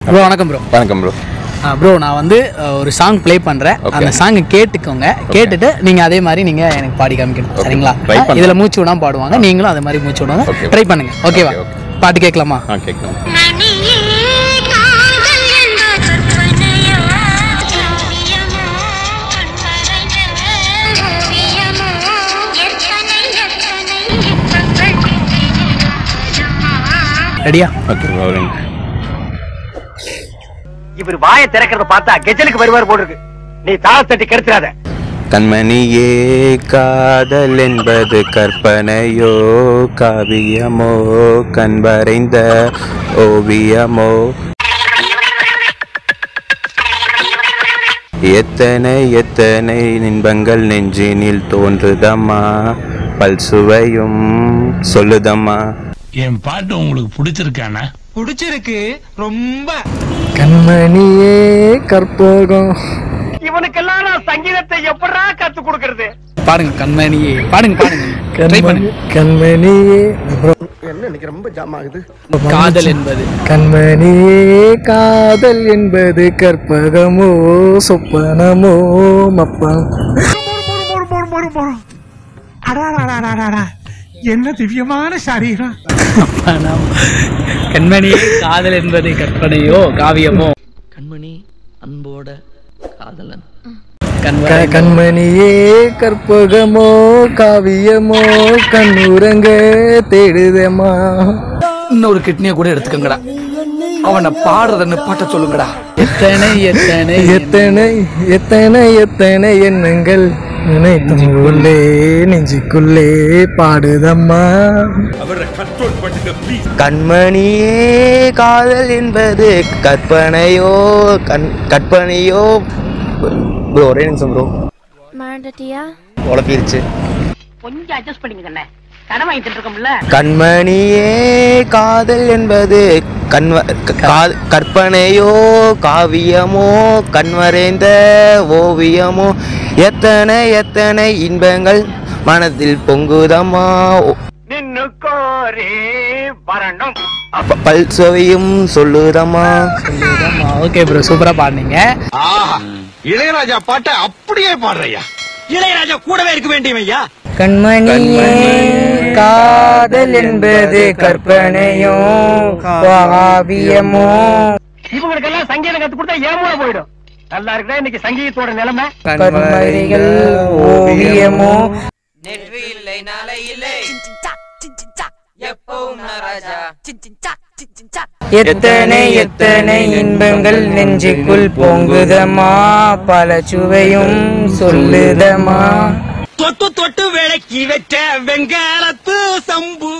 Bro வணக்கம் bro. வணக்கம் bro. Bro நான் வந்து ஒரு சாங் ப்ளே பண்ணுறேன். அந்த சாங்கை கேட்டுக்கோங்க. கேட்டுட்டு நீங்கள் அதே மாதிரி நீங்கள் எனக்கு பாடி காமிக்கணும். சரிங்களா? இதில் மூச்சு விடாம பாடுவாங்க, நீங்களும் அதே மாதிரி மூச்சு விடாம ட்ரை பண்ணுங்க. ஓகேவா? பாட்டு கேட்கலாமா? கேட்கலாம். ரெடியா? Okay bro. இவர் வாயை திறக்கிறத பார்த்தா கெஜலுக்கு வருவார் போட்டிருக்கு. நீ தாளத்தட்டி கெடுத்துறாத. கண்மணியே காதல் என்பது கற்பனையோ காவியமோ கண் வரைந்த ஓவியமோ எத்தனை எத்தனை இன்பங்கள் நெஞ்சினில் தோன்றுதம்மா பல்சுவையும் சொல்லுதம்மா. என் பாட்டு உங்களுக்கு பிடிச்சிருக்கானா? புடிச்சிருக்கு ரொம்ப. கண்மணியே கற்போகம். இவனுக்கெல்லாம் நான் சங்கீதத்தை எப்படா கத்து கொடுக்கறது? பாடுங்க கண்மணியே, பாடுங்க பாடுங்க, ட்ரை பண்ணுங்க. கண்மணியே என்ன இன்னைக்கு ரொம்ப ஜாம் ஆகுது. காதல் என்பது கண்மணியே காதல் என்பது கற்பகமோ சொப்பனமோ மப்பம். என்ன திவ்யமான சரீரம். கண்மணியே காதல் என்பது கற்பனையோ காவியமோ. கண்மணி அன்போட காதலன். கண்மணியே கற்பகமோ காவியமோ கண்ணுரங்க தேடுதேமா. இன்னொரு கிட்னியை கூட எடுத்துக்கங்கடா. அவனை பாடுறதுன்னு பாட்ட சொல்லுங்கடா. எத்தனை எத்தனை எத்தனை எத்தனை எத்தனை எண்ணங்கள் நினைத்துள்ளே நெஞ்சுக்குள்ளே பாடுதம்மா. கண்மணியே காதல் என்பது கற்பனையோ கற்பனையோ. ப்ரோ ஒரே நிமிஷம் ப்ரோ. மறந்துட்டியா? உழப்பிருச்சு. கொஞ்சம் அட்ஜஸ்ட் பண்ணிக்கங்க. கடன் வாங்கிட்டு இருக்கோம்ல. கண்மணியே காதல் என்பது கற்பனையோ காவியமோ கண்வரைந்த ஓவியமோ எத்தனை எத்தனை இன்பங்கள் மனதில் பொங்குதம்மா நின்னு கோரே வரணும். பல்சுவையும் சொல்லுதம்மா. ஓகே ப்ரோ, சூப்பரா பாடுனீங்க. இளையராஜா பாட்ட அப்படியே பாடுறையா? இளையராஜா கூடவே இருக்க வேண்டியவையா? கண்மணியே காதல் என்பது கற்பனையோ காவியமோ. இவங்களுக்கெல்லாம் சங்கீதம் கத்து கொடுத்தா ஏமூல போயிடும். நல்லா இருக்குதா இன்னைக்கு சங்கீதத்தோட நிலைமை? கண்மணிகள் ஓவியமோ. நெற்றி இல்லை நாளை இல்லை எப்பவும் ராஜா. எத்தனை எத்தனை இன்பங்கள் நெஞ்சுக்குள் பொங்குதமா பல சுவையும் சொல்லுதமா. தொட்டு தொட்டு விளக்கி வச்ச வெங்காலத்து சம்பு